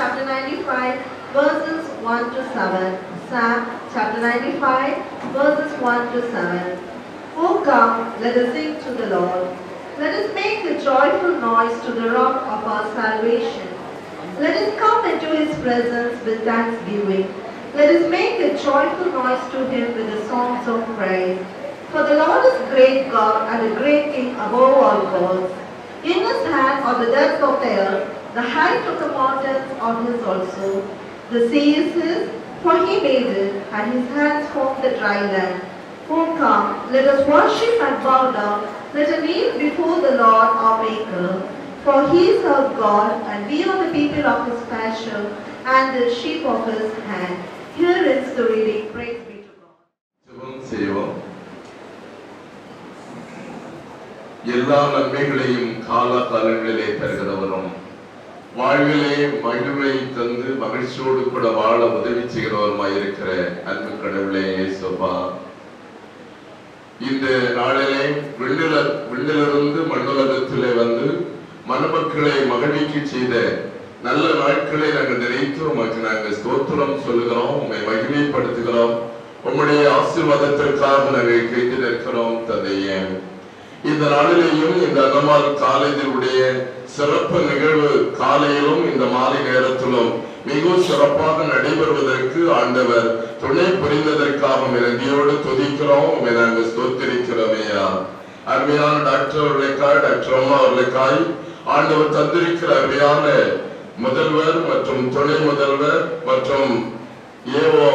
Chapter 95, verses 1 to 7. Psalm chapter 95, verses 1 to 7. O come, let us sing to the Lord. Let us make a joyful noise to the rock of our salvation. Let us come into his presence with thanksgiving. Let us make a joyful noise to him with the songs of praise. For the Lord is great God and a great King above all gods. In his hand are the depths of the earth, the height of the mountains are his also. The sea is his, for he made it, and his hands formed the dry land. O come, let us worship and bow down. Let us kneel before the Lord our Maker. For he is our God, and we are the people of his pasture, and the sheep of his hand. Here ends the reading. Praise be to God. ஜெபம் செய்வோம். எல்லா நன்மைகளையும் காலகாலங்களிலே தருகிறவரும் வாழ்விலே மகிழ்வை தந்து மகிழ்ச்சியோடு கூட வாழ உதவி செய்கிறவருமாய் இருக்கிற அன்பு கடவுளே இயேசுப்பா, இந்த நாளிலே விண்ணிலிருந்து மண்ணுலகத்திலே வந்து மணமக்களை மகிழ்விக்க செய்த நல்ல நாட்களை நாங்கள் நினைத்து உமக்கு நாங்கள் ஸ்தோத்திரம் சொல்லுகிறோம், உம்மை மகிமைப்படுத்துகிறோம். உம்முடைய ஆசீர்வாதத்திற்காக நாங்கள் கேட்டு நிற்கிறோம் தந்தையே. இந்த நாளிலேயும் இந்த அன்னமால் காலேஜினுடைய சிறப்பு நிகழ்வு காலையிலும் இந்த மாலை நேரத்திலும் மிகவும் சிறப்பாக நடைபெறுவதற்கு ஆண்டவர் துணை புரிந்ததற்காக நன்றியோடு துதிக்கிறோம், நாங்கள் ஸ்தோத்திரிக்கிறோமையா. அருமையான டாக்டர் அவர்களுக்காய், டாக்டர் அம்மா அவர்களுக்காய் ஆண்டவர் தந்திருக்கிற அருமையான முதல்வர் மற்றும் துணை முதல்வர் மற்றும் ஏஓ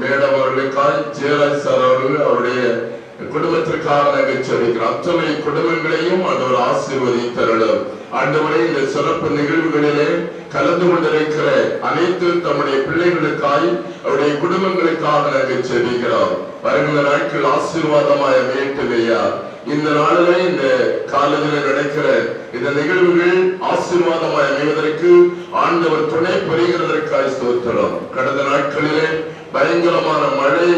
மேடம் அவர்களுக்காய், ஜெயராஜ் சார் அவர்கள் அவருடைய குடும்பத்திற்காக நாங்கள் செபிக்கிறோம். அத்தனை குடும்பங்களையும் ஆண்டவர் ஆசீர்வதித்தருளும். ஆண்டவரே, இந்த சிறப்பு நிகழ்வுகளிலே கலந்து கொண்டிருக்கிற அனைத்து தம்முடைய பிள்ளைகளுக்காய் அவருடைய குடும்பங்களுக்காக நாங்கள் செபிக்கிறோம். வருகிற நாட்கள் ஆசீர்வாதமாய் அமையட்டுமையா. இந்த நாளிலே இந்த காலையில் நடக்கிற இந்த நிகழ்வுகள் ஆசீர்வாதமாய் அமைவதற்கு ஆண்டவர் துணை புரிகிறதற்காய் ஸ்தோத்திரம். கடந்த நாட்களிலே பயங்கரமான மழை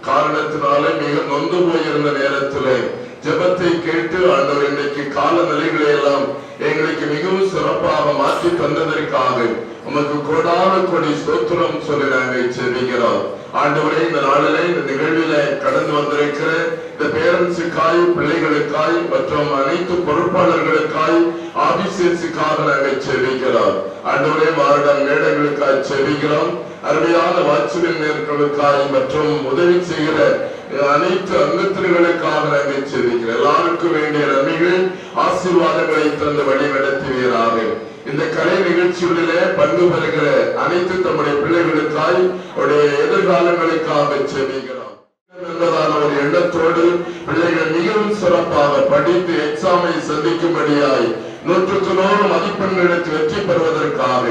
காரணத்தினாலே மிக நொந்து போயிருந்த நேரத்திலே ஜெபத்தை கேட்டு ஆண்டவர் இன்றைக்கு காலநிலைகளை எல்லாம் எங்களுக்கு மிகவும் சிறப்பாக மாற்றி தந்ததற்காக உமக்கு கோடான கோடி ஸ்தோத்திரம் சொல்லி நாங்கள் செபிக்கிறோம். ஆண்டவரே, இந்த நாளிலே இந்த நிகழ்வில கடந்து வந்திருக்கிற இந்த பேரண்ட்ஸுக்காய், பிள்ளைகளுக்காய் மற்றும் அனைத்து பொறுப்பாளர்களுக்காய், ஆபீசர்ஸுக்காக நாங்கள் செபிக்கிறோம். ஆண்டவரே, வார்டன் மேடங்களுக்காய் செபிக்கிறோம். அருமையான வாட்ச்மேன்களுக்காய் மற்றும் உதவி செய்கிற அனைத்து அங்கத்தினர்களுக்காக நாங்கள் செபிக்கிறோம். எல்லாருக்கும் வேண்டிய நன்மைகள் ஆசீர்வாதங்களை தந்து வழி நடத்துவீராக. இந்த கலை நிகழ்ச்சிகளிலே பங்கு பெறுகிற அனைத்து தம்முடைய பிள்ளைகளுக்காய் அவருடைய எதிர்காலங்களுக்காக செபிக்கிறோம் என்பதான ஒரு எண்ணத்தோடு பிள்ளைகள் மிகவும் சிறப்பாக படித்து எக்ஸாமை சந்திக்கும்படியாய் 100 மதிப்பெண்கள் எடுத்து வெற்றி பெறுவதற்காக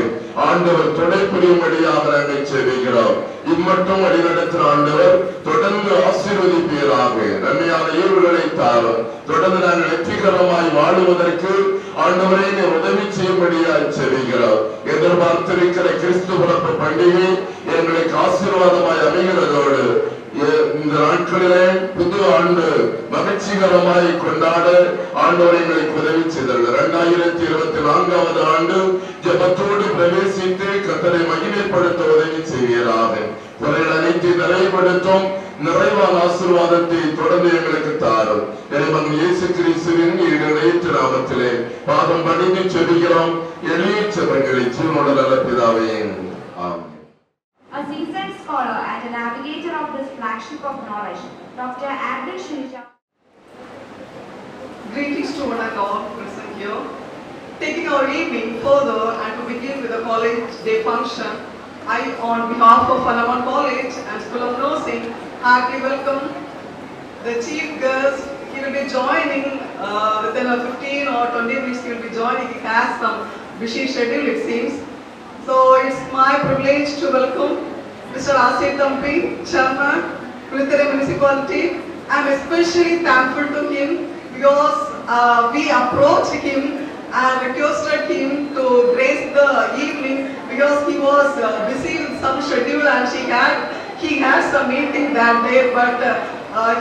ஆண்டவர் துணை புரியும்படியாக நாங்கள் செபிக்கிறோம். இம்மட்டும் வழிநடத்தின ஆண்டவர் தொடர்ந்து ஆசீர்வதிப்பீராக. நன்மையான ஈவுகளை தாரும். தொடர்ந்து நாங்கள் வெற்றிகரமாய் வாழுவதற்கு ஆண்டவரை உதவி செய்யும்படியாய் செபிக்கிறோம். எதிர்பார்த்திருக்கிற கிறிஸ்து பிறப்பு பண்டிகை எங்களுக்கு ஆசீர்வாதமாய் அமைகிறதோடு இந்த நாட்களிலே புது ஆண்டு மகிழ்ச்சிகரமாய் கொண்டாட ஆண்டவரை எங்களுக்கு உதவி செய்தது. 2024 ஆண்டு ஜெபத்தோடு பிரவேசித்து கர்த்தரை மகிமைப்படுத்த உதவி செய்வீராக. குறைகள் அனைத்து நிறைவுபடுத்தும் நிறைவான ஆசீர்வாதத்தை தொடர்ந்து எங்களுக்கு தாரும். இறைவன் இயேசு கிறிஸ்துவின் ஈடேற்ற நாமத்திலே பாதம் பணிந்து செபிக்கிறோம். எளிய செபங்களை ஜீவனுள்ள நல்ல பிதாவே, ஆமென். flagship of knowledge, Dr. Abdul Shirja. Greetings to one and all present here. Taking our evening further and to begin with the college day function, I, on behalf of Palawan College and School of Nursing, heartily welcome the chief guest. He will be joining within 15 or 20 minutes. He will be joining. He has some busy schedule, it seems. So it's my privilege to welcome Mr. Asif Thampi, Chairman, Kulithare Municipality. I am especially thankful to him because we approached him and requested him to grace the evening because he was busy with some schedule and he had some meeting that day, but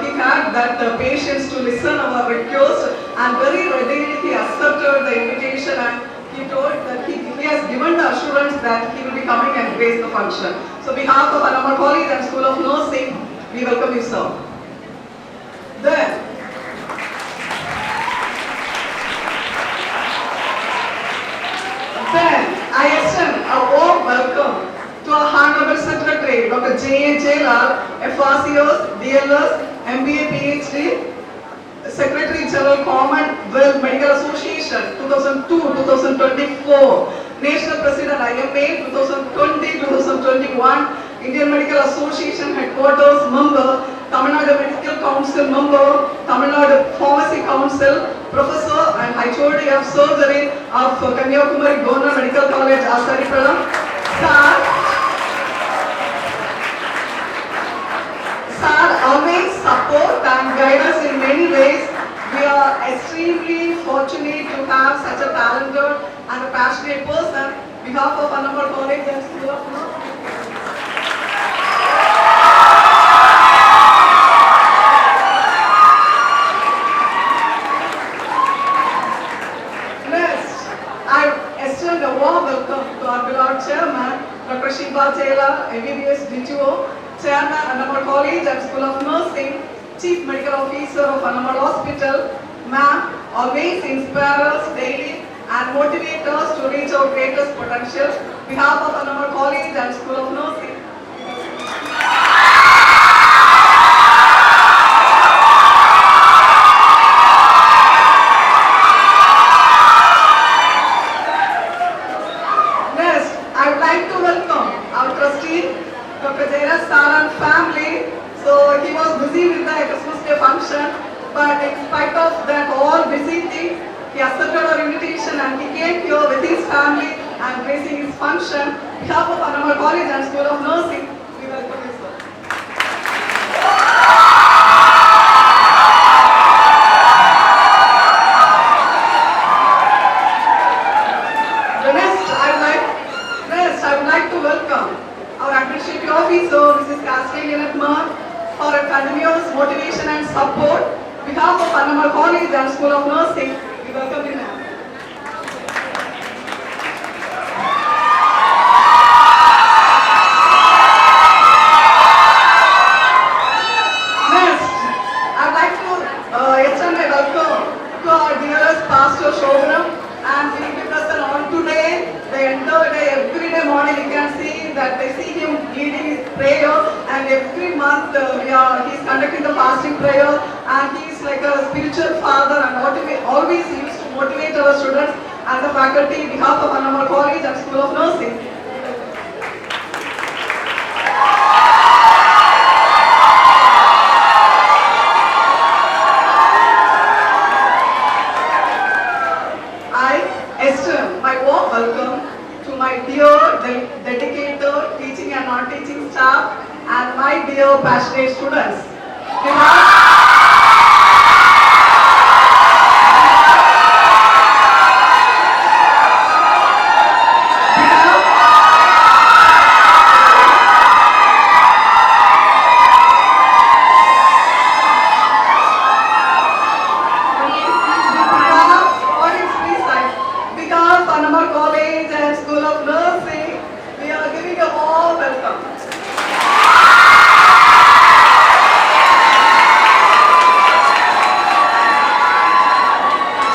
he had that patience to listen our request and very readily he accepted the invitation and he told that he has given the assurance that he will be coming and grace the function. So on behalf of Palawan College and School of Nursing, we welcome you, sir. Then, I extend a warm welcome to our Honorable Secretary, Dr. J.A. Jailar, FRCOs, DLS, MBA, PhD, Secretary General Commonwealth Medical Association 2002-2024, National President IMA 2020-2021, Indian Medical Association Headquarters Member, Tamil Nadu Medical Council Member, Tamil Nadu Pharmacy Council, Professor and HOD of Surgery of Kanyakumari Government Medical College, Asaripalam. Sir always support and guide us in many ways. We are extremely fortunate to have such a talented and a passionate person. On behalf of Palawan College and School of Nursing. Next, I extend a warm welcome to our beloved Chairman, Dr. Shiva Jailar, MBBS DTO, Chairman, Palawan College and School of Nursing, Chief Medical Officer of Palawan Hospital. Ma'am, always inspire us daily and motivate us to reach our greatest potential. On behalf of Palawan College and School of Nursing. Next, I would like to welcome our trustee, Dr. Jairas Saran family. So he was busy with the Christmas Day function, but in spite of that all busy thing, he accepted our invitation and he came here with his family and gracing his function. On behalf of Palawan College and School of Nursing, we welcome you, sir. Next, I would like to welcome our Administrative Officer, Mrs. Castellan Mark, for her continuous motivation and support. On behalf of Palawan College and School of Nursing, we welcome you, ma'am. Next, I'd like to extend my welcome to our dearest Pastor Shobram and we will present on today. The entire day, every day morning you can see that they see him leading his prayer and every month he's conducting the fasting prayer and he's like a spiritual father and always he used to motivate our students and the faculty on behalf of Palawan College and School of Nursing. I extend my warm welcome to my dear dedicated teaching and non-teaching staff and my dear passionate students. Because Palawan College and School of Nursing, we are giving a warm welcome.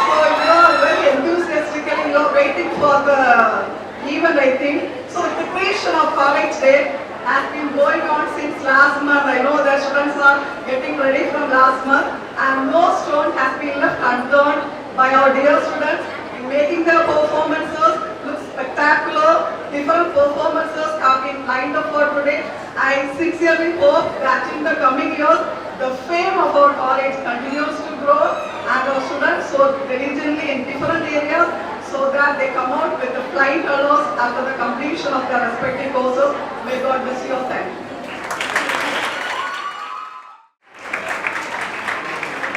So you are very enthusiastically, you are waiting for the event, I think. So the preparation of college day, has been going on since last month. I know that students are getting ready from last month, and no stone has been left unturned by our dear students in making their performances look spectacular. Different performances have been lined up for today. I sincerely hope that in the coming years, the fame of our college continues to grow and our students so diligently in different areas so that they come out with the flying colors after the completion of their respective courses. May God bless you all. Thank you.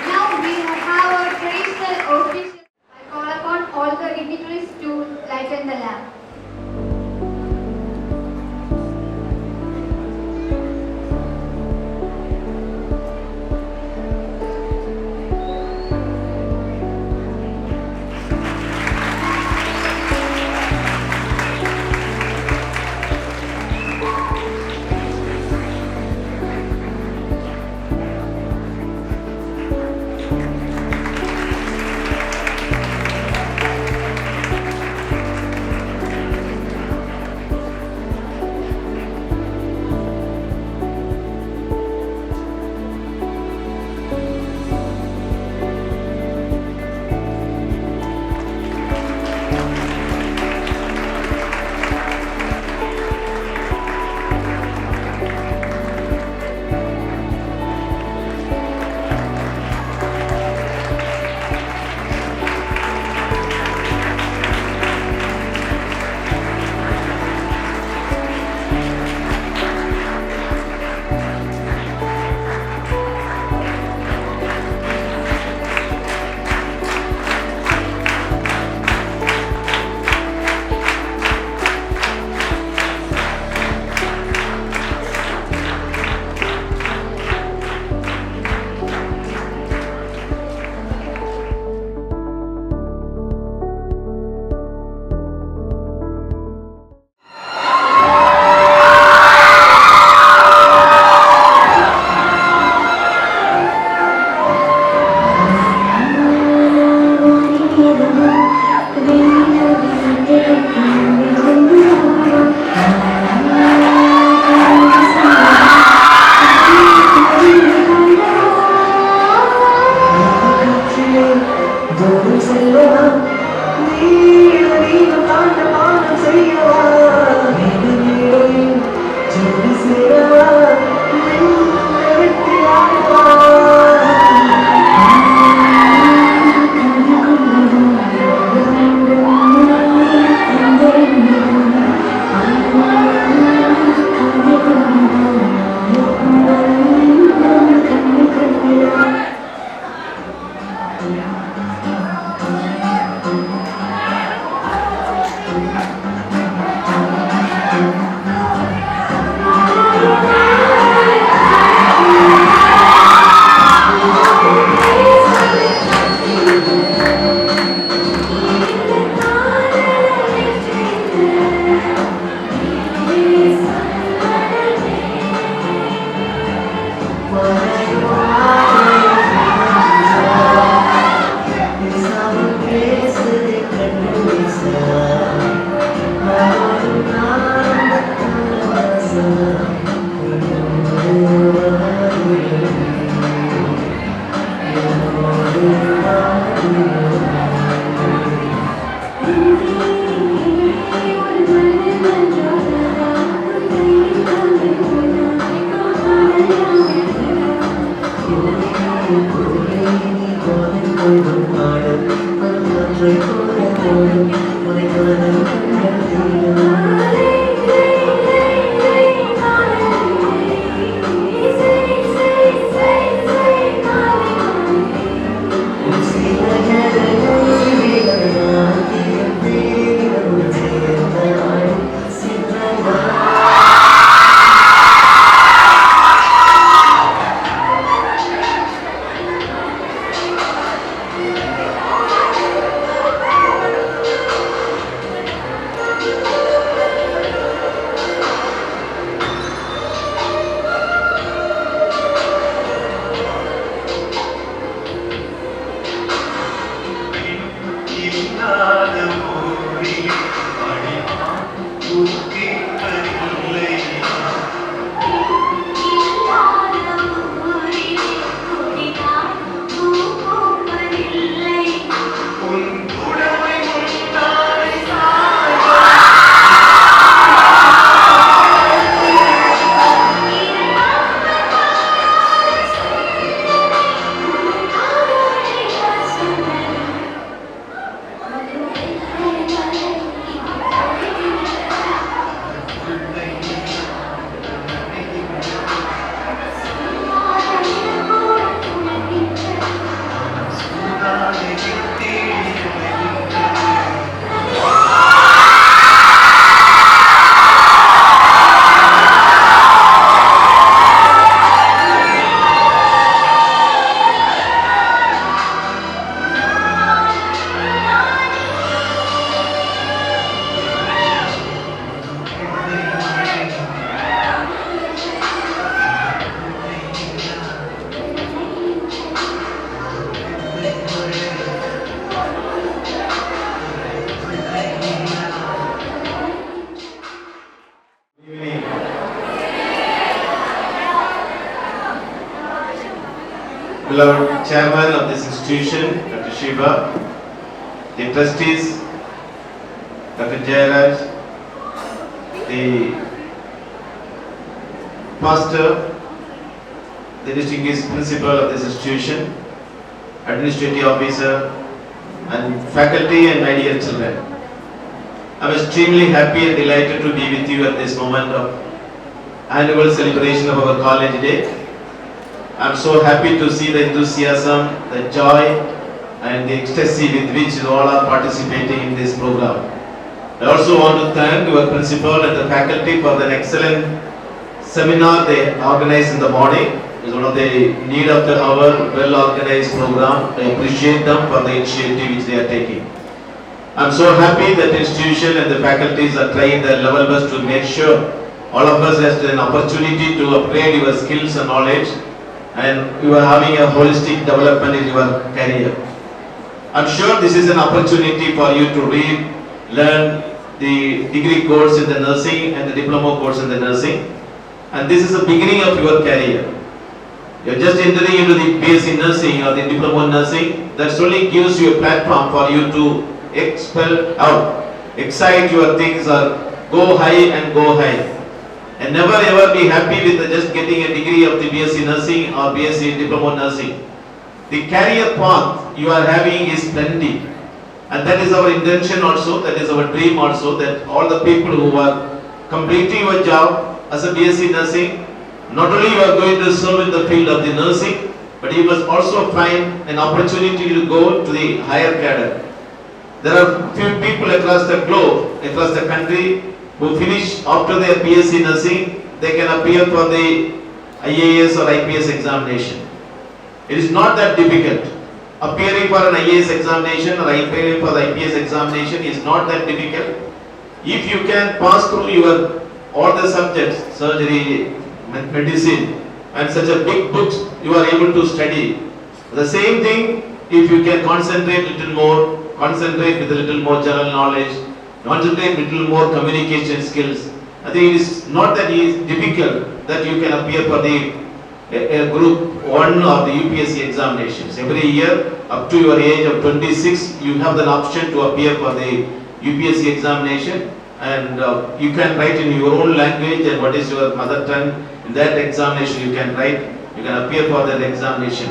Now we have our traditional officials. I call upon all the dignitaries to lighten the lamp. beloved chairman of this institution, Dr. Shiva, the trustees, Dr. Jayaraj, the pastor, the distinguished principal of this institution, administrative officer, and faculty and my dear children. I am extremely happy and delighted to be with you at this moment of annual celebration of our college day. I am so happy to see the enthusiasm, the joy and the ecstasy with which you all are participating in this program. I also want to thank your principal and the faculty for the excellent seminar they organized in the morning. It is one of the need of the hour, well organized program. I appreciate them for the initiative which they are taking. I am so happy that the institution and the faculties are trying their level best to make sure all of us has an opportunity to upgrade your skills and knowledge, and you are having a holistic development in your career. I am sure this is an opportunity for you to read, learn the degree course in the nursing and the diploma course in the nursing, and this is the beginning of your career. You are just entering into the BSc nursing or the diploma nursing. That only gives you a platform for you to expel out, excite your things, or go high and go high. And never ever be happy with just getting a degree of the BSc nursing or BSc diploma nursing. The career path you are having is plenty. And that is our intention also, that is our dream also, that all the people who are completing your job as a BSc nursing, not only you are going to serve in the field of the nursing, but you must also find an opportunity to go to the higher cadre. There are few people across the globe, across the country, who finish after their BSc nursing, they can appear for the IAS or IPS examination. It is not that difficult. Appearing for an IAS examination or appearing for the IPS examination is not that difficult. If you can pass through your all the subjects, surgery, medicine, and such a big books you are able to study. The same thing, if you can concentrate little more, concentrate with a little more general knowledge, concentrate with little more communication skills. I think it is not that difficult that you can appear for the group 1 or the UPSC examinations. Every year up to your age of 26 you have the option to appear for the UPSC examination, and you can write in your own language and what is your mother tongue. In that examination you can write, you can appear for that examination.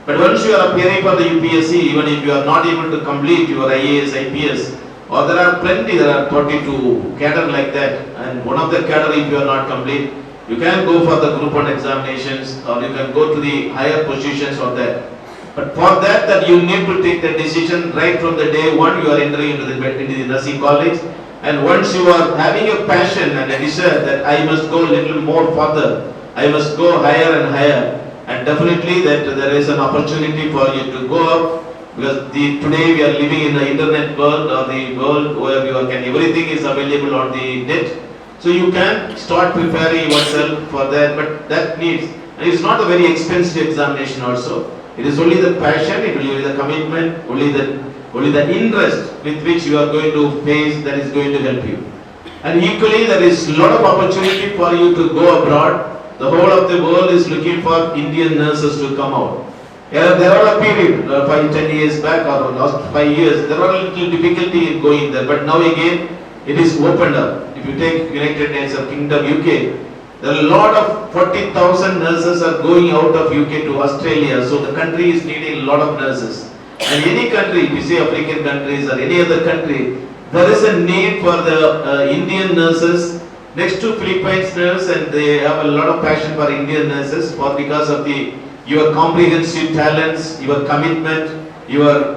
But once you are appearing for the UPSC, even if you are not able to complete your IAS, IPS, or there are plenty, there are 42 cadre like that, and one of the cadre if you are not complete, you can go for the group 1 examinations, or you can go to the higher positions of that. But for that you need to take the decision right from the day 1 you are entering into the nursing college. And once you are having a passion and a desire that I must go a little more further, I must go higher and higher, and definitely that there is an opportunity for you to go up, because today we are living in the internet world, or the world where everything is available on the net. So you can start preparing yourself for that, but that needs, and it's not a very expensive examination also. It is only the passion, it will be the commitment, only the interest with which you are going to face that is going to help you. And equally there is a lot of opportunity for you to go abroad. The whole of the world is looking for Indian nurses to come out. There are a period, 5-10 years back or last 5 years, there was a little difficulty in going there, but now again it is opened up. If you take United Nations Kingdom, UK, there are a lot of 40,000 nurses are going out of UK to Australia, so the country is needing a lot of nurses. And any country, if you say African countries or any other country, there is a need for the Indian nurses next to Philippines nurse, and they have a lot of passion for Indian nurses because of your comprehensive talents, your commitment, your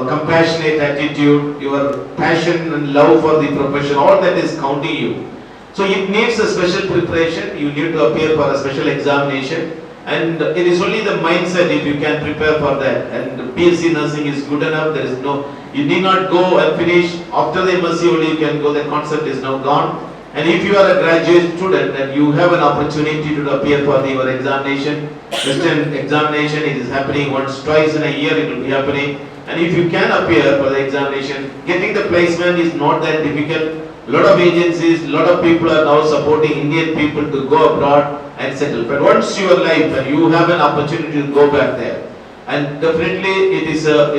compassionate attitude, your passion and love for the profession, all that is counting you. So it needs a special preparation, you need to appear for a special examination, and it is only the mindset if you can prepare for that. And BSc nursing is good enough, there is you need not go and finish, after the MSc only you can go, the concept is now gone. And if you are a graduate student and you have an opportunity to appear for your examination, Western examination, it is happening twice in a year it will be happening. And if you can appear for the examination, getting the placement is not that difficult. A lot of agencies, a lot of people are now supporting Indian people to go abroad and settle. But once your life and you have an opportunity to go back there, and definitely it is a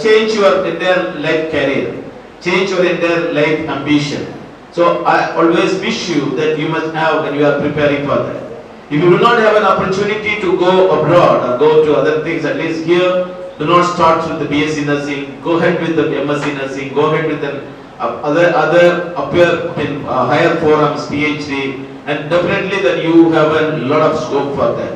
change your entire life career, change your entire life ambition. So I always wish you that you must have when you are preparing for that. If you do not have an opportunity to go abroad or go to other things, at least here, do not start with the BSc nursing. Go ahead with the MSc nursing. Go ahead with the other appear in higher forums, PhD, and definitely that you have a lot of scope for that.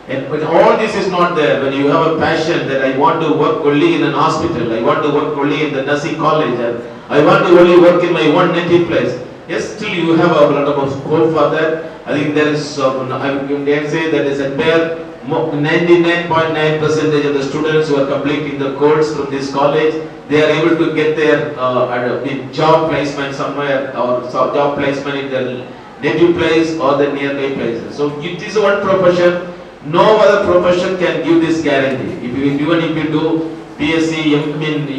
And when all this is not there, when you have a passion that I want to work only in an hospital, I want to work only in the nursing college, and I want to only work in my one native place, yes, still you have a lot of scope for that. I think there is, I can say that is a bare 99.9% of the students who are completing the course from this college, they are able to get their job placement somewhere, or job placement in their native place or the nearby places. So it is one profession. No other profession can give this guarantee. Even if you do BSc,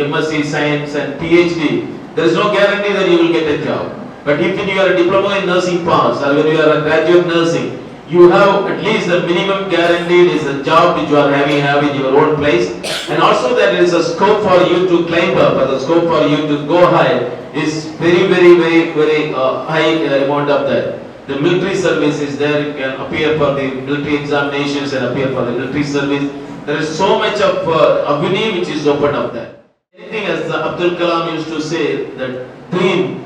MSc Science and PhD, there is no guarantee that you will get a job. But if you are a diploma in nursing pass, or when you are a graduate nursing, you have at least the minimum guaranteed is a job which you are having in your own place, and also there is a scope for you to climb up, or the scope for you to go high is very high amount of that. The military service is there, you can appear for the military examinations and appear for the military service. There is so much of avenue which is open up there. Anything, as Abdul Kalam used to say, that dream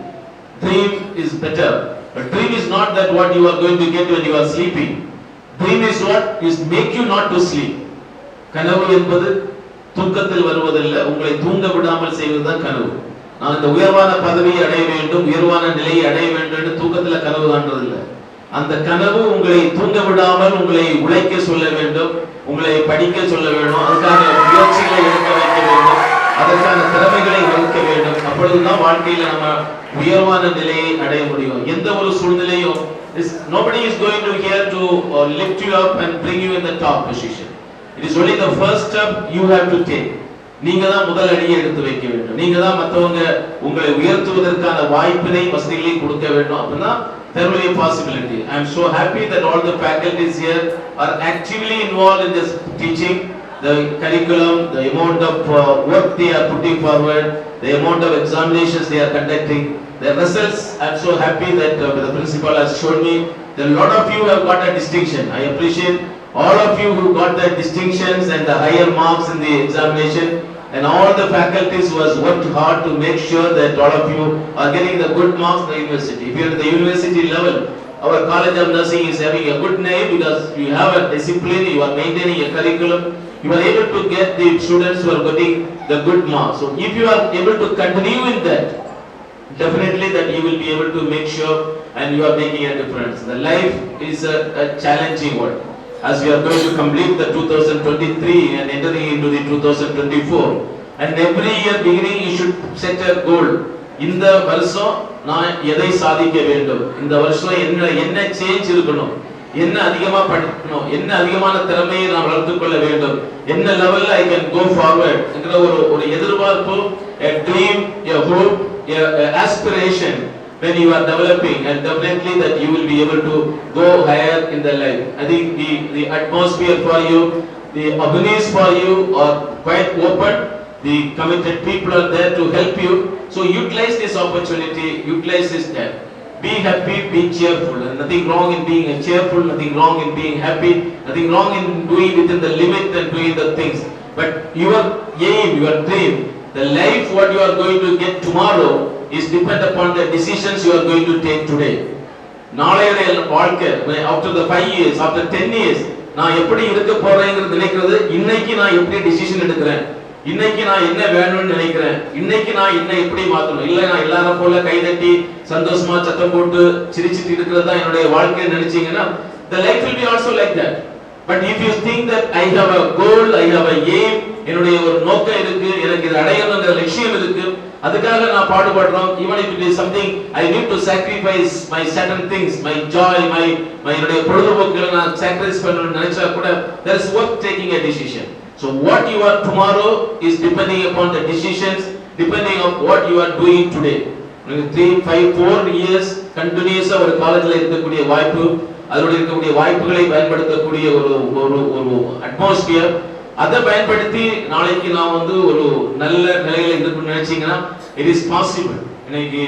is better. But dream is not that what you are going to get when you are sleeping. Dream is what is make you not to sleep. கனவு என்பது தூக்கத்தில் வருவதல்ல, உங்களை தூங்க விடாமல் செய்வதுதான் கனவு. நான் இந்த உயர்வான பதவியை அடைய வேண்டும், உயர்வான நிலையை அடைய வேண்டும் என்று தூக்கத்தில் கனவு காண்றது இல்லை. அந்த கனவு உங்களை தூங்க விடாமல் உங்களை உழைக்க சொல்ல வேண்டும், உங்களை படிக்க சொல்ல வேண்டும், அதுக்கான முயற்சிகளை எடுக்க வைக்க வேண்டும், அதற்கான திறமைகளை வளர்க்க வேண்டும். அப்பொழுதுதான் வாழ்க்கையில நம்ம உயர்வான நிலையை அடைய முடியும். எந்த ஒரு சூழ்நிலையும் nobody is going to here to lift you up and bring you in the top position. It is only the first step you have to take. நீங்க தான் முதல் அடியை எடுத்து வைக்க வேண்டும். நீங்க தான் மற்றவங்க உங்களை உயர்த்துவதற்கான வாய்ப்பினை வசதிகளை கொடுக்க வேண்டும். அப்படின்னா there will be a possibility. I am so happy that all the faculties here are actively involved in this teaching. The curriculum, the amount of work they are putting forward, the amount of examinations they are conducting, the results, I am so happy that the principal has shown me that a lot of you have got a distinction. I appreciate all of you who got the distinctions and the higher marks in the examination, and all the faculties who has worked hard to make sure that all of you are getting the good marks in the university. If you are at the university level, our College of Nursing is having a good name because you have a discipline, you are maintaining a curriculum, you are able to get the students who are getting the good marks. So if you are able to continue in that, definitely that you will be able to make sure and you are making a difference. The life is a challenging one. As we are going to complete the 2023 and entering into the 2024, and every year beginning you should set a goal. இந்த வருஷம் நான் எதை சாதிக்க வேண்டும், இந்த வருஷம் என்ன change இருக்கணும், என்ன அதிகமா படிக்கணும், என்ன அதிகமான திறமையை நான் வளர்த்துக் கொள்ள வேண்டும், என்ன லெவல்ல I can go forward என்கிற ஒரு எதிர்பார்ப்பு, a dream, a hope, a aspiration when you are developing, and definitely that you will be able to go higher in the life. I think the atmosphere for you, the avenues for you are quite open. The committed people are there to help you. So utilize this opportunity, utilize this time. Be happy, be cheerful. And nothing wrong in being cheerful, nothing wrong in being happy, nothing wrong in doing within the limit and doing the things. But your aim, your dream, the life what you are going to get tomorrow is depend upon the decisions you are going to take today. நாளைய வாழ்க்கை, after the 5 years, after 10 years, நான் எப்படி இருக்க போறேங்கிறது நினைக்கிறது, இன்னைக்கு நான் எப்படி decision எடுக்கிறேன், இன்னைக்கு நான் என்ன வேணும்னு நினைக்கிறேன், இன்னைக்கு நான் என்ன எப்படி மாத்தணும். இல்ல நான் எல்லாரும் போல கைதட்டி சந்தோஷமா சத்தம் போட்டு சிரிச்சிட்டு இருக்கிறது தான் என்னுடைய வாழ்க்கைன்னு நினைச்சீங்கன்னா, the life will be also like that. But if you think that I have a goal, I have a aim, என்னுடைய ஒரு நோக்கம் இருக்கு, எனக்கு இது அடையணும்ங்கிற லட்சியம் இருக்கு, அதுக்காக நான் பாடுபடுறோம். even if it is something I need to sacrifice my certain things, my joy, my என்னுடைய பொழுதுபோக்குகளை நான் sacrifice பண்ணணும்னு நினைச்சா கூட there is worth taking a decision. So what you are tomorrow is depending upon the decisions, depending on what you are doing today. 3, 5, 4 years continuous ஒரு காலேஜ்ல இருக்கக்கூடிய வாய்ப்பு, அதோட இருக்கக்கூடிய வாய்ப்புகளை பயன்படுத்தக்கூடிய ஒரு ஒரு ஒரு அட்மாஸ்பியர், அதை பயன்படுத்தி நாளைக்கு நான் வந்து ஒரு நல்ல நிலையில இருக்குன்னு நினைச்சீங்கன்னா இட் இஸ் பாசிபிள். இன்னைக்கு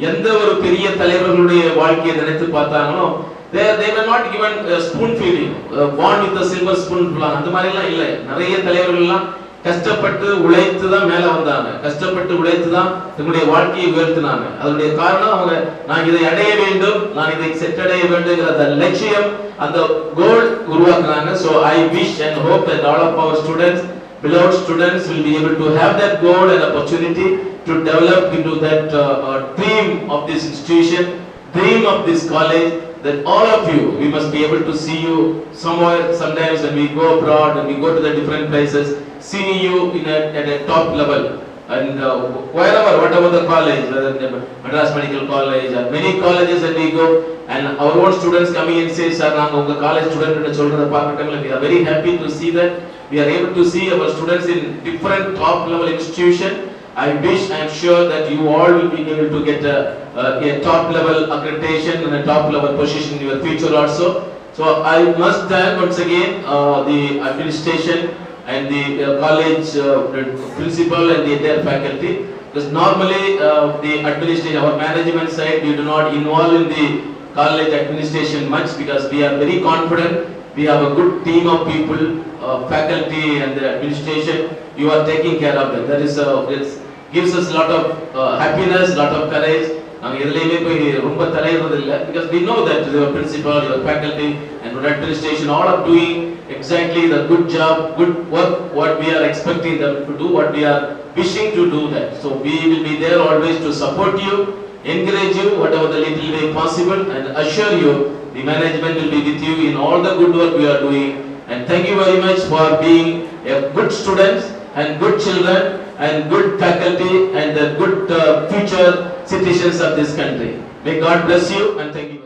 எந்த ஒரு பெரிய தலைவர்களுடைய வாழ்க்கையை நினைத்து பார்த்தாங்களோ they were not given spoon feeding, born with a silver spoon. அந்த மாதிரி எல்லாம் இல்லை. நிறைய தலைவர்கள் எல்லாம் கஷ்டப்பட்டு உழைத்து தான் மேல வந்தாங்க, கஷ்டப்பட்டு உழைத்து தான் தன்னுடைய வாழ்க்கையை உயர்த்தினாங்க. அதனுடைய காரணம் அவங்க நான் இதை அடைய வேண்டும், நான் இதை செட்டடைய வேண்டும்ங்கிற அந்த லட்சியம், அந்த கோல் உருவாக்குனாங்க. So I wish and hope that all of our students, beloved students, will be able to have that goal and opportunity to develop into that dream of this institution, dream of this college, that all of you, we must be able to see you somewhere, sometimes when we go abroad and we go to the different places, seeing you at a top level, and wherever, whatever the college, whether Madras Medical College or many colleges that we go, and our own students coming and say, sir, naanga unga college student nu solradha paakattamla, we are very happy to see that we are able to see our students in different top level institution. I wish, I am sure that you all will be able to get a top level accreditation and a top level position in your future also. So I must thank once again the administration and the college principal and the entire faculty, because normally the administration, our management side, we do not involve in the college administration much, because we are very confident we have a good team of people, faculty and the administration. You are taking care of them. That is it gives us a lot of happiness, lot of courage. நாங்க எதுலயுமே போய் ரொம்ப தலையிறது இல்ல, because we know that your principal, your faculty and your administration all are doing exactly the good job, good work, what we are expecting them to do, what we are wishing to do that. So we will be there always to support you, encourage you whatever the little way possible, and assure you the management will be with you in all the good work we are doing. And thank you very much for being a good students and good children and good faculty and the good future citizens of this country. May God bless you and thank you very much.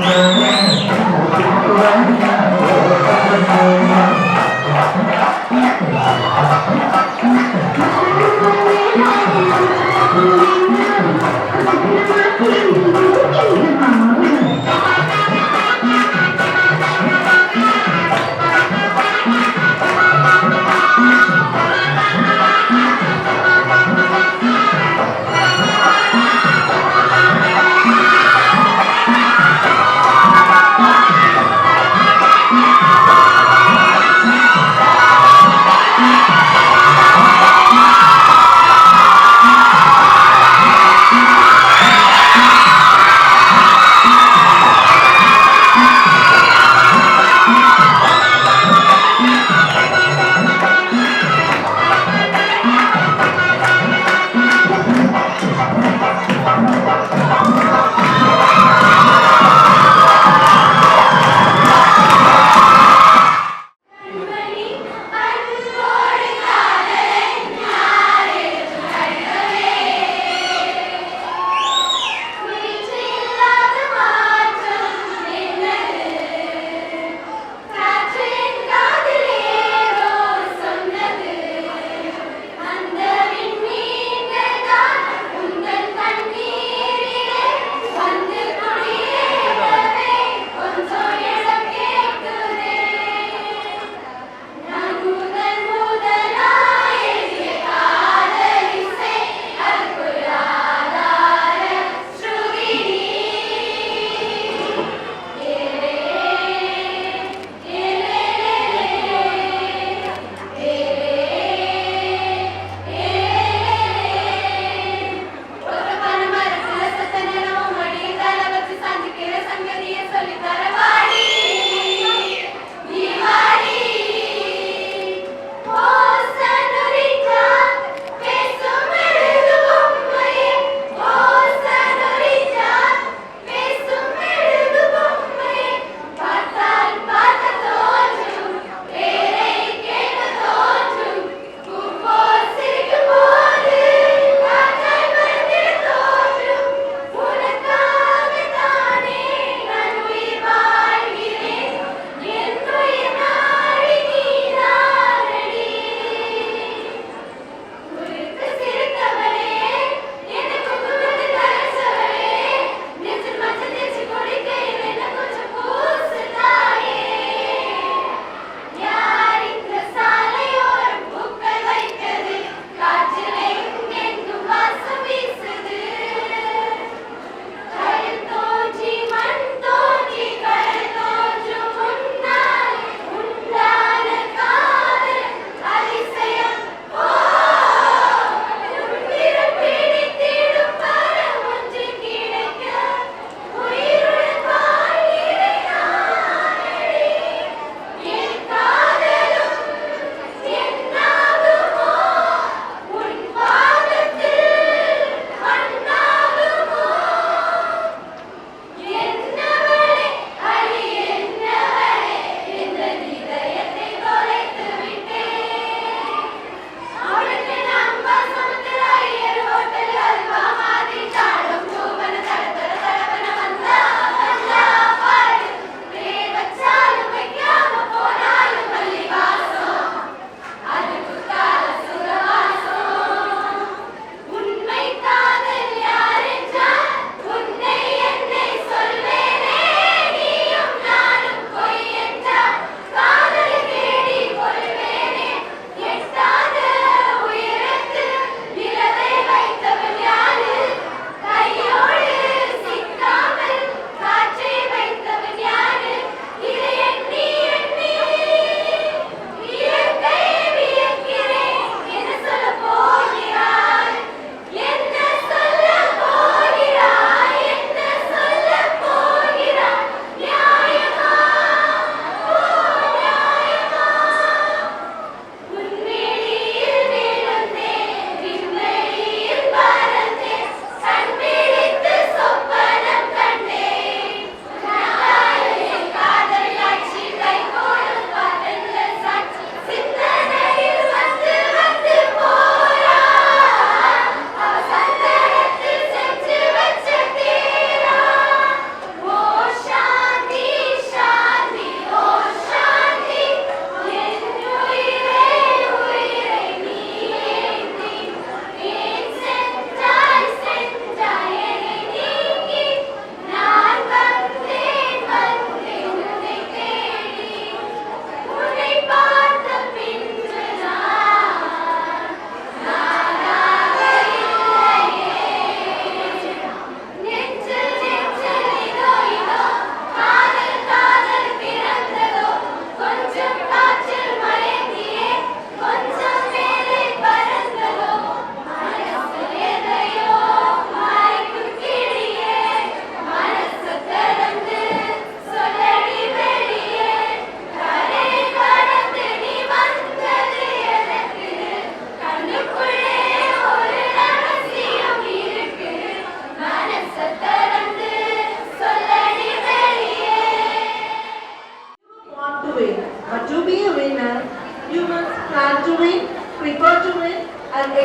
Thank you.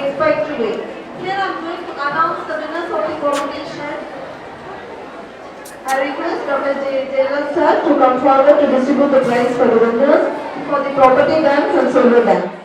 expect to win. Here I am going to announce the winners of the competition. I request Dr. Jailan sir to come forward to distribute the prize for the winners for the property dance and solo dance.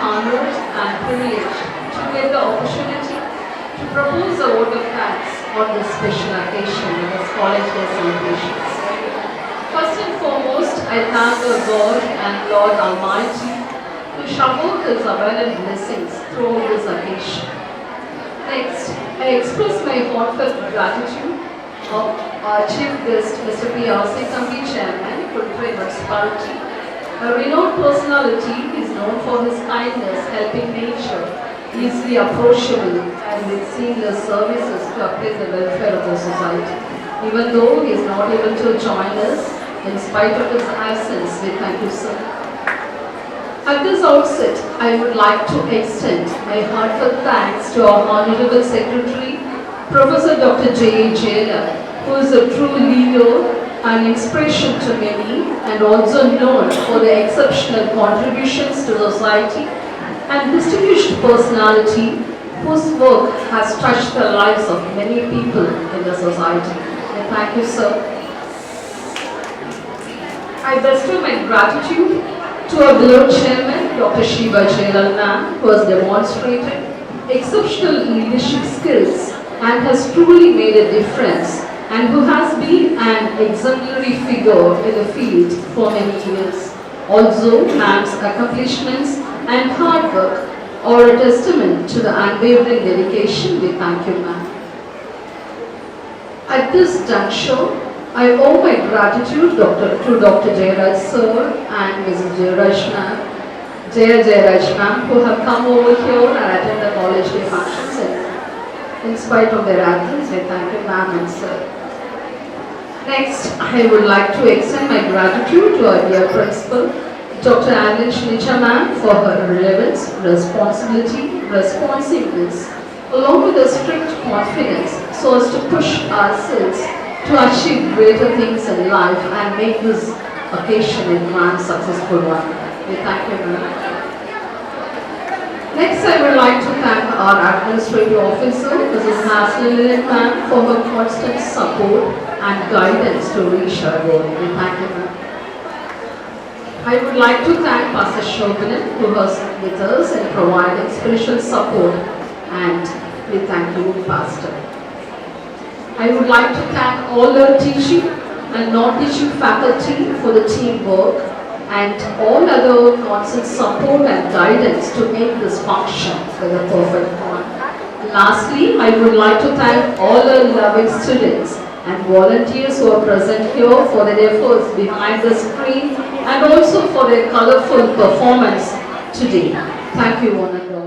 honored and privileged to get the opportunity to propose a vote of thanks on this special occasion of College Day celebrations. First and foremost, I thank our God and Lord Almighty who showered His abundant blessings through this occasion. Next, I express my heartfelt gratitude of our chief guest, Mr. P.R.C. Kambi, Chairman, Puddurai Municipality. A renowned personality, he is known for his kindness, helping nature, easily approachable, and with seamless services to uplift the welfare of the society. Even though he is not able to join us, in spite of his absence, we thank you, sir. At this outset, I would like to extend my heartfelt thanks to our Honorable Secretary, Professor Dr. J. Jayala, who is a true leader and inspiration to many, and also known for the exceptional contributions to society and distinguished personality whose work has touched the lives of many people in the society. I thank you, sir. I bestow my gratitude to our beloved chairman, Dr. Shiva Jailal ma'am, who has demonstrated exceptional leadership skills and has truly made a difference, and who has been an exemplary figure in the field for many years. Also, ma'am's accomplishments and hard work are a testament to the unwavering dedication. We thank you, ma'am. At this juncture, I owe my gratitude to Dr. Jayaraj sir and Mrs. Jayaraj ma'am, Jayaraj ma'am, who have come over here and attend the college day functions. In spite of their absence, I thank you, ma'am and sir. Next, I would like to extend my gratitude to our dear principal, Dr. Adeline Shinicha ma'am, for her relevance, responsibility, responsiveness, along with a strict confidence, so as to push ourselves to achieve greater things in life and make this occasion a grand successful one. We thank you, ma'am. Next, I would like to thank our administrative officer, Mrs. Naslin ma'am, for her constant support and guidance to reach our goal. We thank you, ma'am. I would like to thank Pastor Shogunan, who was with us in providing spiritual support, and we thank you, Pastor. I would like to thank all our teaching and non-teaching faculty for the teamwork and all other constant support and guidance to make this function with a perfect one. Lastly, I would like to thank all our loving students and volunteers who are present here for their efforts behind the screen and also for their colorful performance today. Thank you, one and all.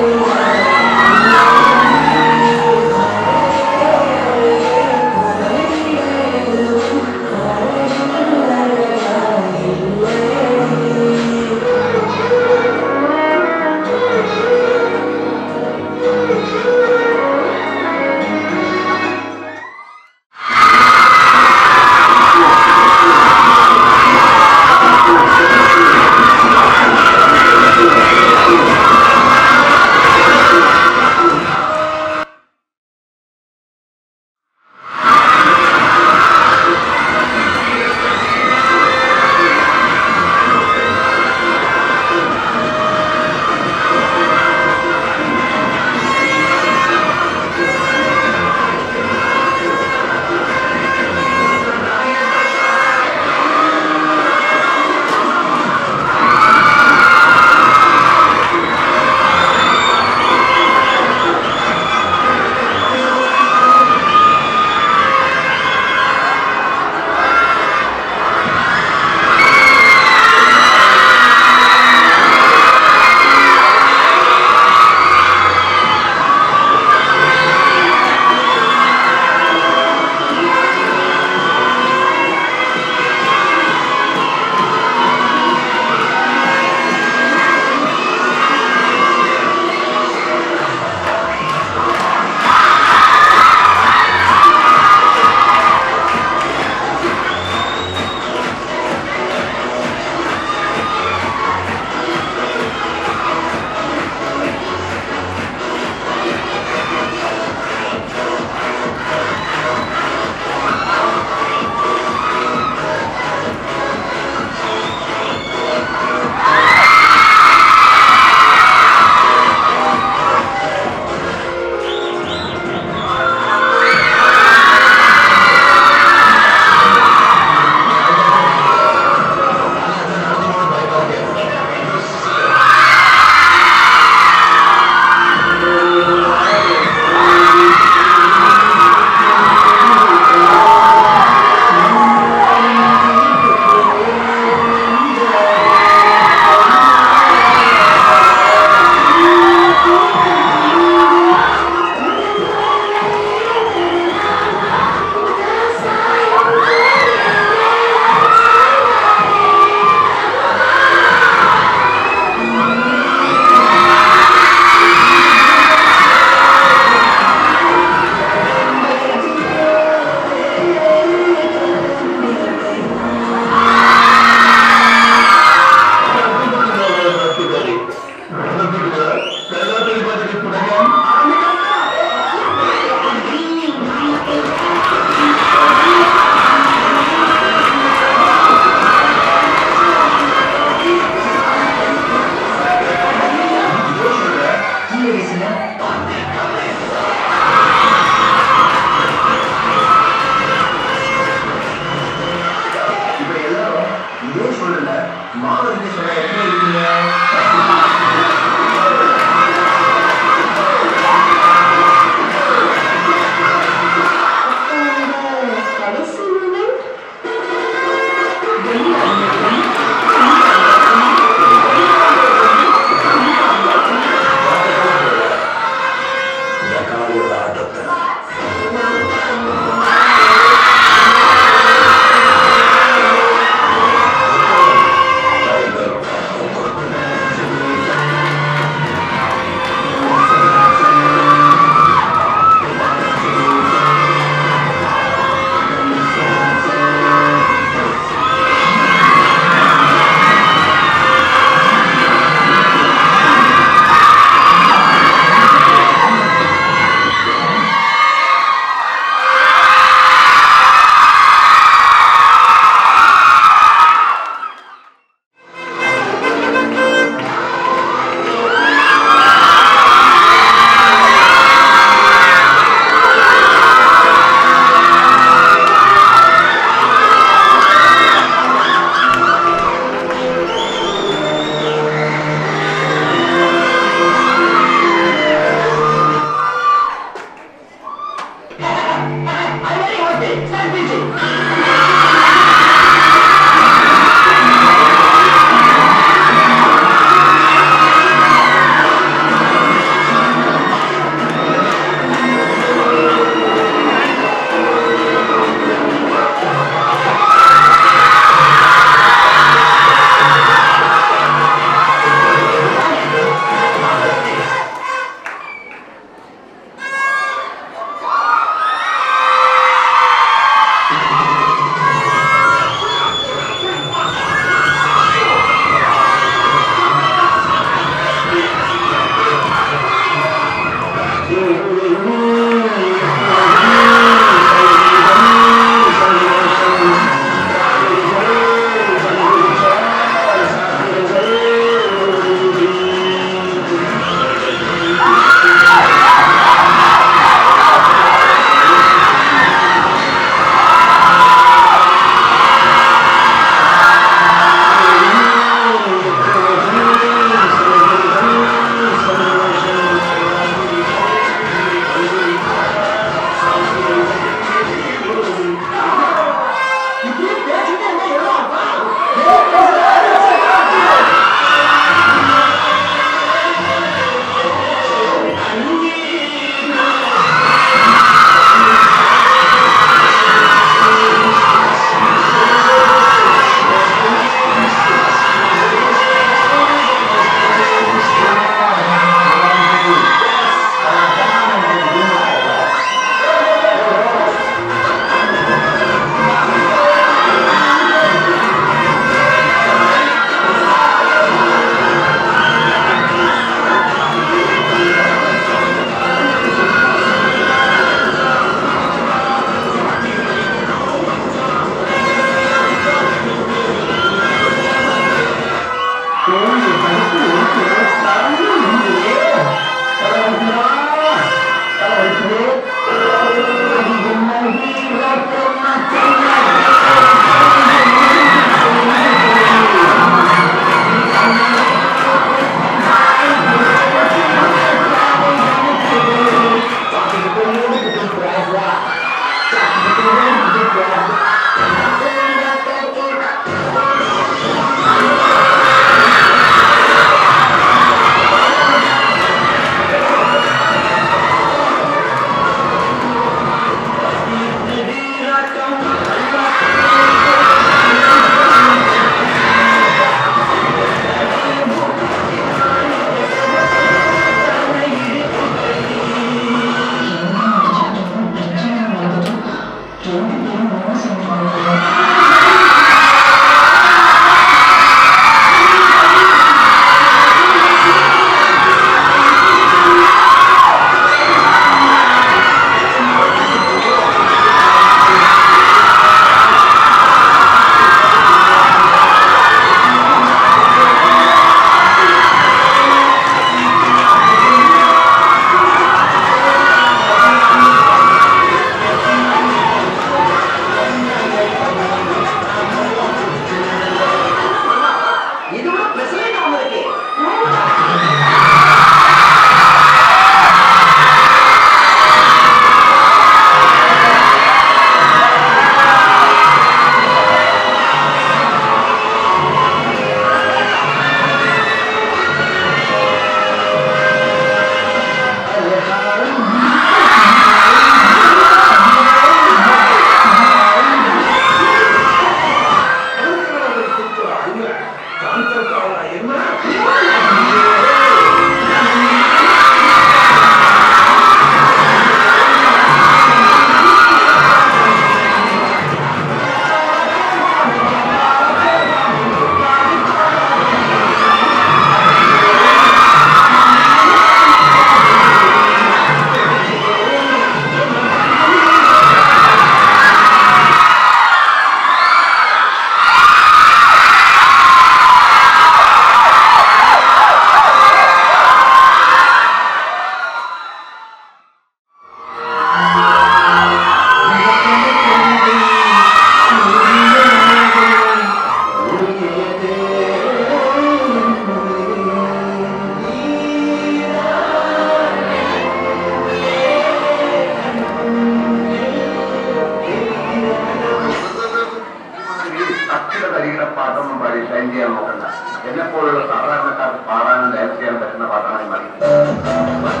வரிசையான பிரச்சனை பார்த்தாலும் அது மாதிரி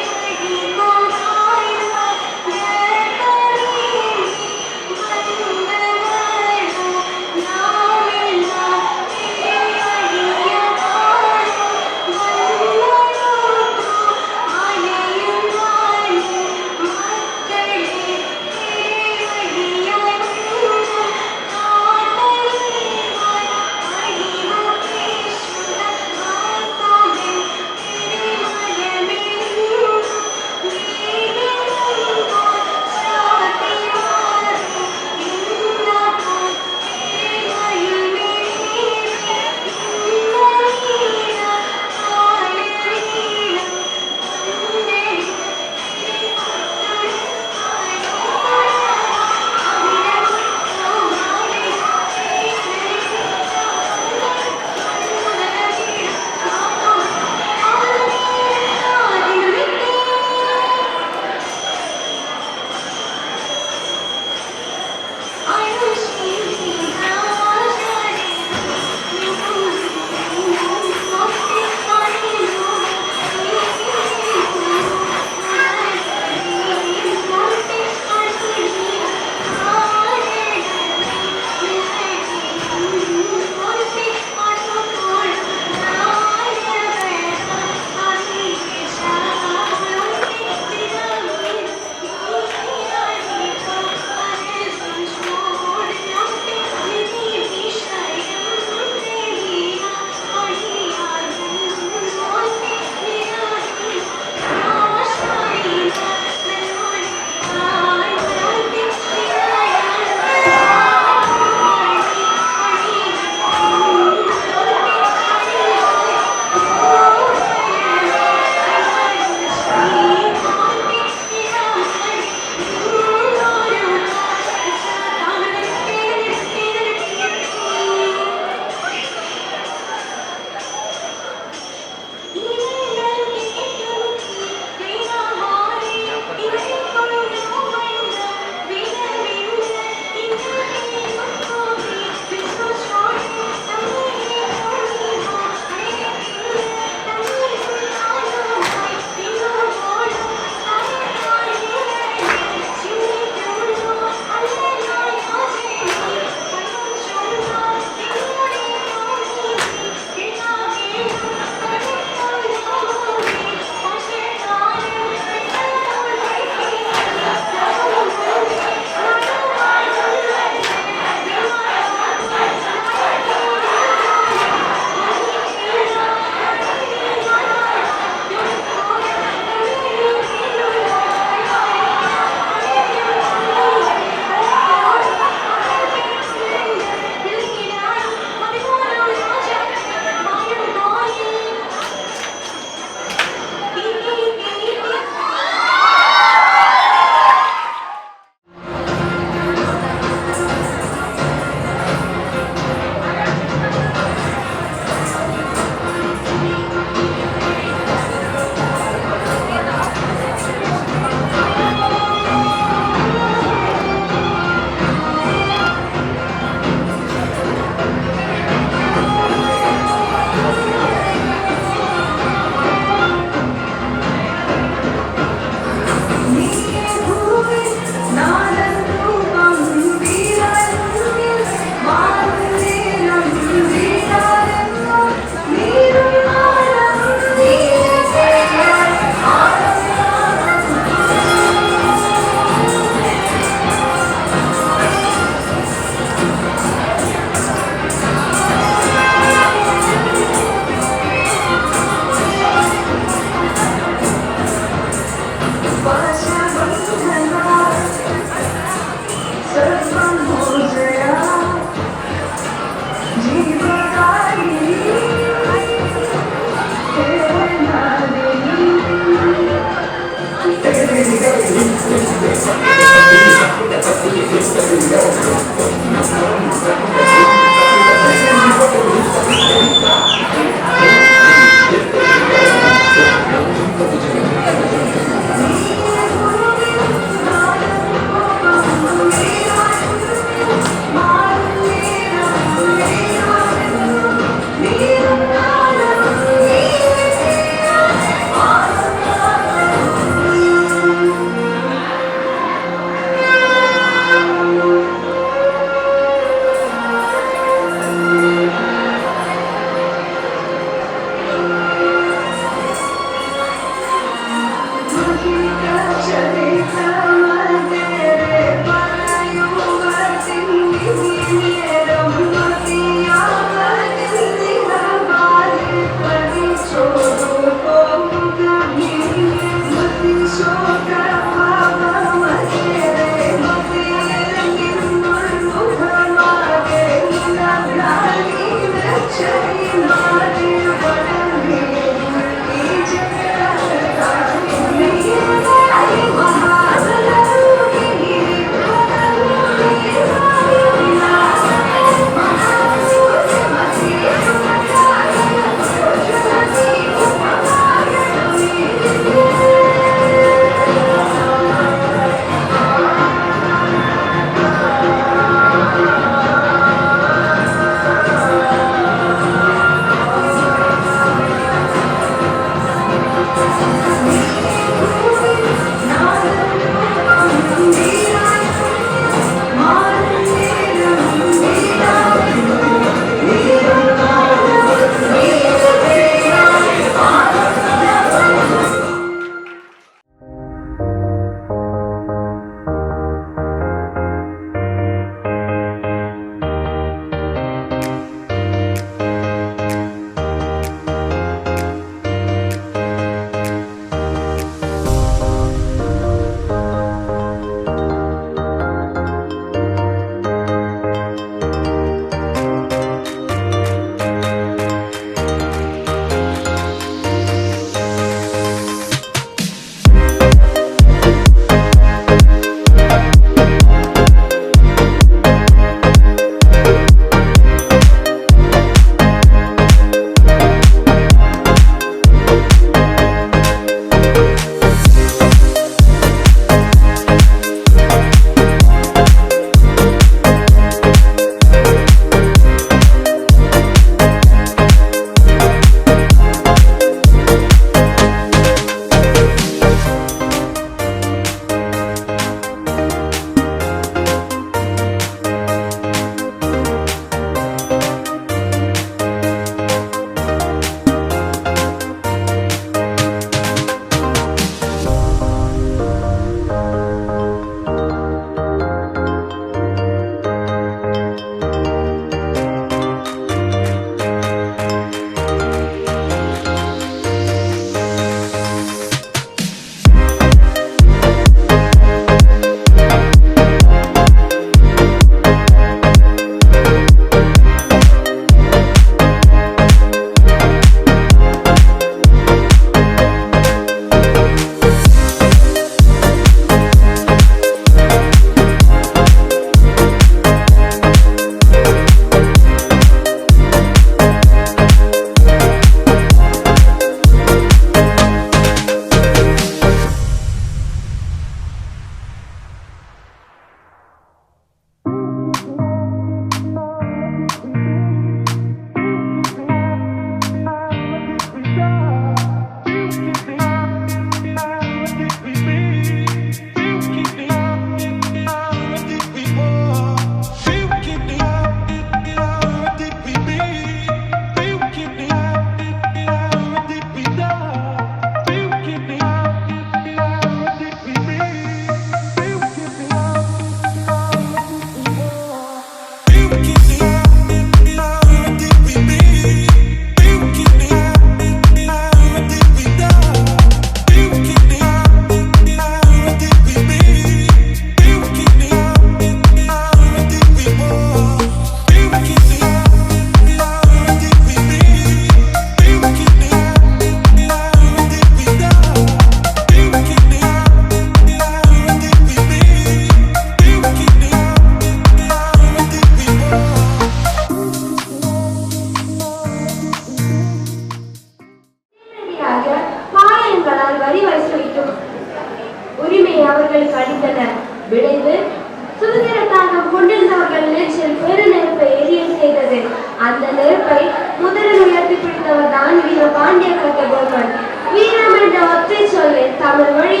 அந்த நெருப்பை முதலில் உயர்த்தி பிடித்தவர் தான் வீரபாண்டிய கட்டபொம்மன். வீரம் என்ற ஒற்றை சொல்லை தமிழ் வழி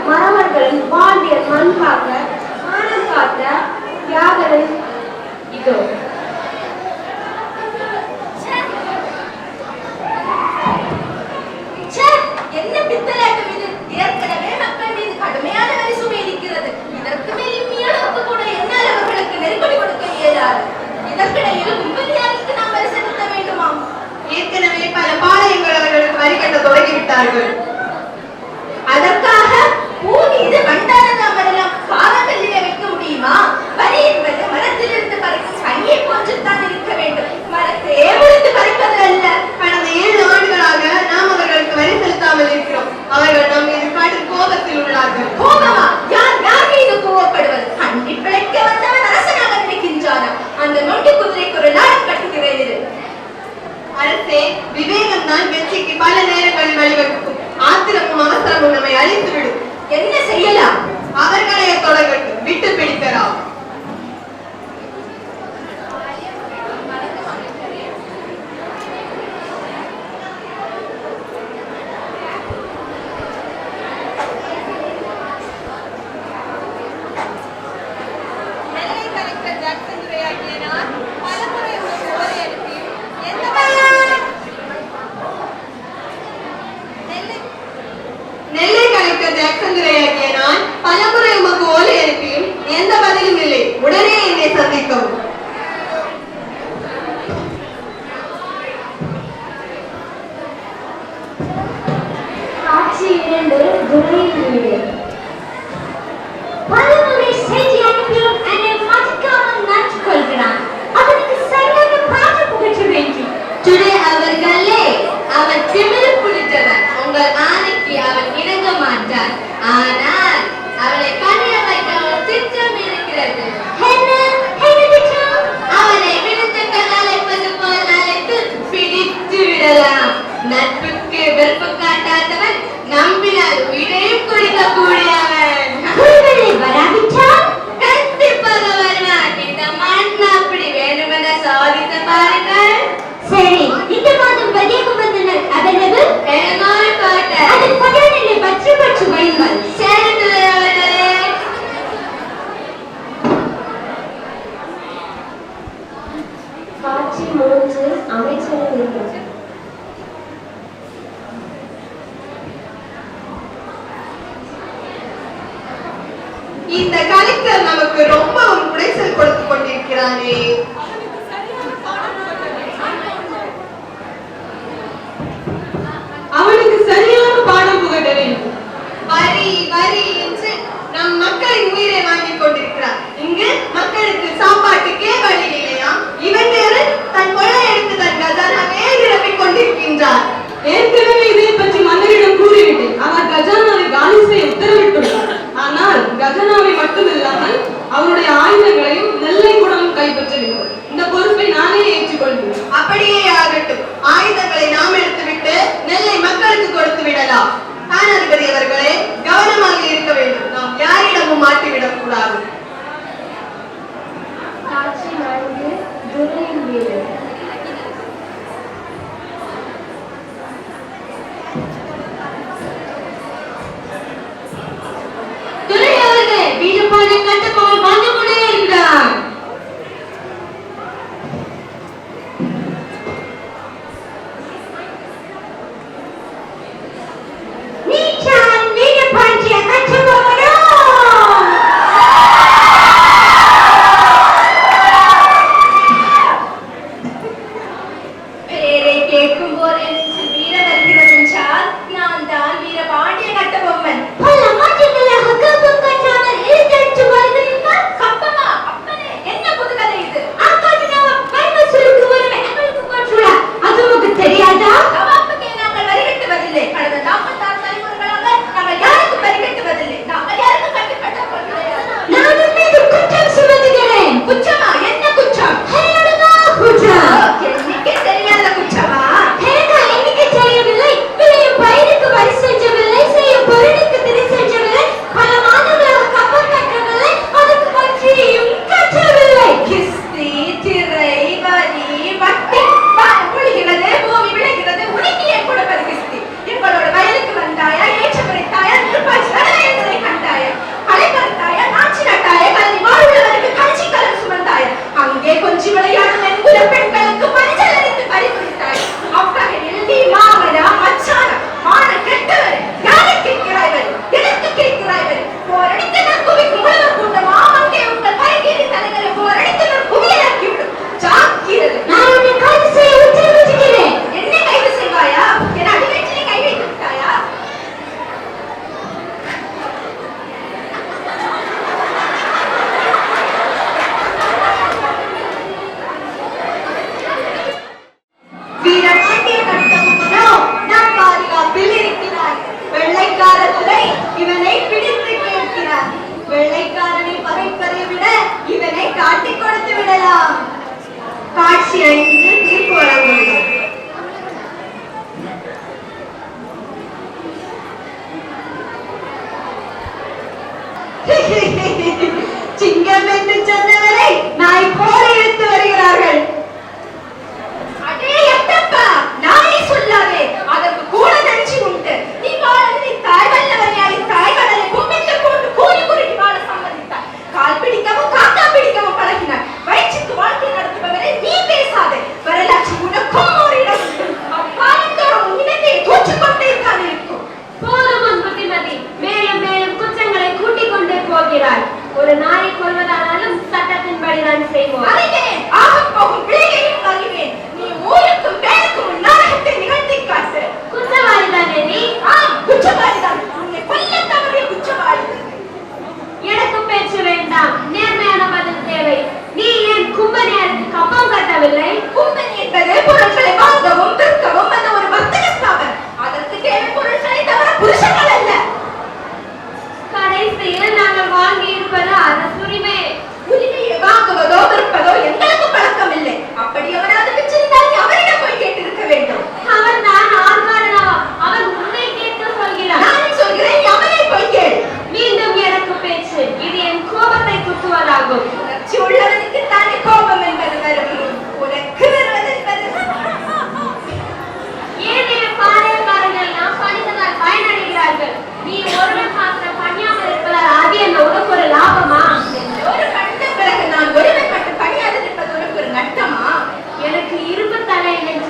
மறவர்களின் பாண்டியன் மண் காக்க மானம் காத்த தியாகரின் இதோ. என்ன பித்தலாட்டம் இது? ஏற்கனவே மக்கள் மீது கடுமையான வரி சுமை இருக்கிறது. இதற்கு மேல் மீளவுக்கு கூட என்னால் அவர்களுக்கு நெருக்கடி கொடுக்க இயலாது. இதற்கிடையில் மும்பையாருக்கு நாம் வரி செலுத்த வேண்டுமாம். ஏற்கனவே பல பாளையங்கள் அவர்களுக்கு வரி கட்ட தொடங்கிவிட்டார்கள். அதற்காக பூ மீது வண்டானதாம் வரலாம் பாதங்களிலே வைக்க முடியுமா? வரி என்பது மரத்திலிருந்து பறிக்கும் கனியை போன்றுதான் இருக்க வேண்டும். மரத்தையே முடித்து பறிப்பது அல்ல. கடந்த 7 ஆண்டுகளாக நாம் அவர்களுக்கு வரி செலுத்தாமல் இருக்கிறோம். அவர்கள் நம் மீது காட்டும் கோபத்தில் உள்ளார்கள். கோபமா? யார் மீது கோபப்படுவது? அண்டி பிழைக்க வந்தவன் அரசனாக நினைக்கின்றானா? அந்த நொண்டி குதிரைக்கு ஒரு லாடம் கட்டுகிறேன். இது அரசே, விவேகம் தான் வெற்றிக்கு பல நேரங்களில் வழிவகுக்கும். ஆத்திரமும் அவசரமும் நம்மை அழித்துவிடும். என்ன செய்யலாம்? அவர்களையே தொடங்கட்டும், விட்டு பிடிக்கலாம். நெல்லை கலெக்டர் ஜாக்சன் துரையாகிய நான் பலமுறை உங்களுக்கு ஓலை அனுப்பியும் நெல்லை கலெக்டர் ஜாக்சன் துரையாகிய நான் பலமுறை உமக்கு ஓலை அனுப்பியும் எந்த பதிலும் இல்லை. உடனே என்னை சந்திக்கவும். காட்சி 2 துரையின் வீடு. பலமுறை செய்தி அனுப்பியும் என்னை மதிக்காமல் நட்டு கொள்கிறான். அவனுக்கு சரியாக பாட்டு புகற்ற வேண்டும். டுடே அவர்களே, அவன் திமிரு பிடித்தவன். உங்கள் ஆணைக்கு அவன் இணங்க மாட்டான். ஆனால் அவனை பணிய வைக்க ஒரு திட்டம் இருக்கிறது. அவனை விழுந்த கல்லால் அழைப்பது போல் அழைத்து பிடித்து விடலாம். நட்புக்கு வெறுப்பு காட்டாதவன், நம்பினால் உயிரையும் குடிக்க கூடியவன். வராவிட்டால் கண்டிப்பாக வருவான். இந்த மண் அப்படி வேண்டுமென சாதித்து பாருங்கள். சரி, இந்த மாதம் வெளியாக வந்தனர் அவ்வளவு என்னமாய் பாட்ட அது பகலிலே பற்றி பற்றி வைங்கள். சேர்ந்து அவர்களே. காட்சி 3 அமைச்சரின் வீடு. இந்த கலெக்டர் நமக்கு ரொம்பவும் குடைச்சல் கொடுத்து கொண்டிருக்கிறானே. அவனுக்கு சரியான பாடம் புகட்ட வேண்டும். வரி வரி என்று நம் மக்களின் உயிரை வாங்கிக் கொண்டிருக்கிறார். இங்கு மக்களுக்கு சாப்பாட்டுக்கே வழி இல்லையா? இவன் வேறு தன் கொள்ளை எடுத்து தன் கஜானாவே நிரப்பிக் கொண்டிருக்கின்றார். ஏற்கனவே இதை பற்றி மன்னரிடம் கூறிவிட்டேன். அவர் கஜானாவை காலி செய்ய உத்தரவிட்டுள்ளார். ஆனால் கஜானாவை மட்டுமில்லாமல் அவருடைய ஆயுதங்களையும் நெல்லை குடமும் கைப்பற்ற வேண்டும். இந்த பொறுப்பை நானே ஏற்றுக்கொள்கிறேன். அப்படியே ஆகட்டும். ஆயுதங்களை நாம் எடுத்துவிட்டு நெல்லை மக்களுக்கு கொடுத்து விடலாம். தானாதிபதி அவர்களே, கவனமாக இருக்க வேண்டும். நாம் யாரிடமும் மாட்டிவிடக் கூடாது. காட்சி 4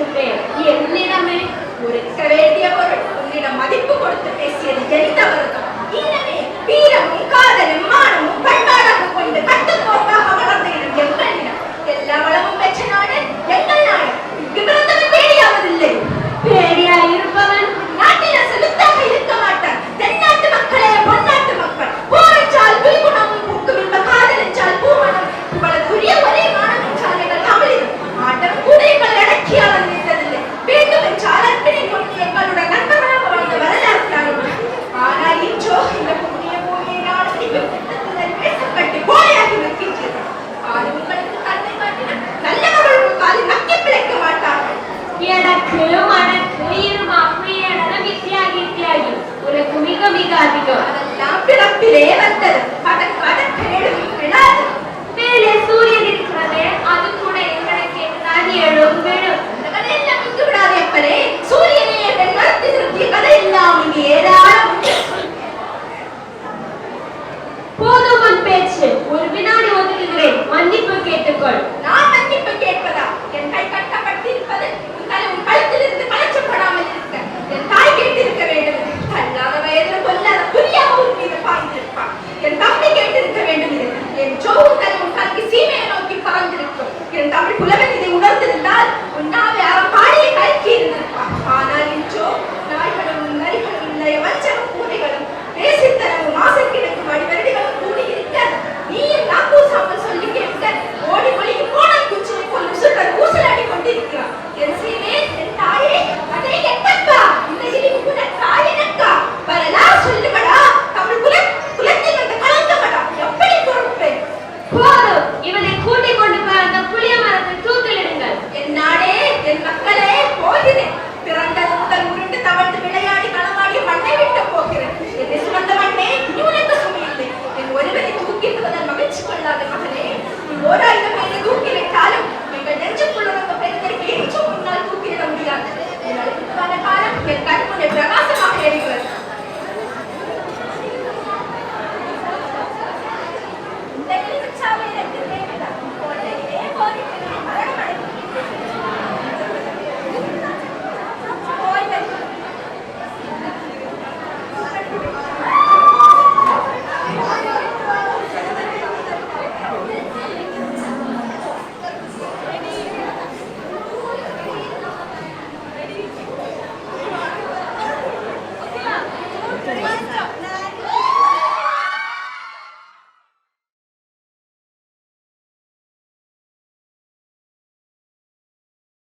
சொல்றேன் என்னிடமே உரைக்க வேண்டிய பொருள் உன்னிடம் மதிப்பு கொடுத்து பேசியது எரித்தவர்தான். எனவே வீரமும் காதலும் மானமும் பண்பாடாக கொண்டு கற்றுக்கொள்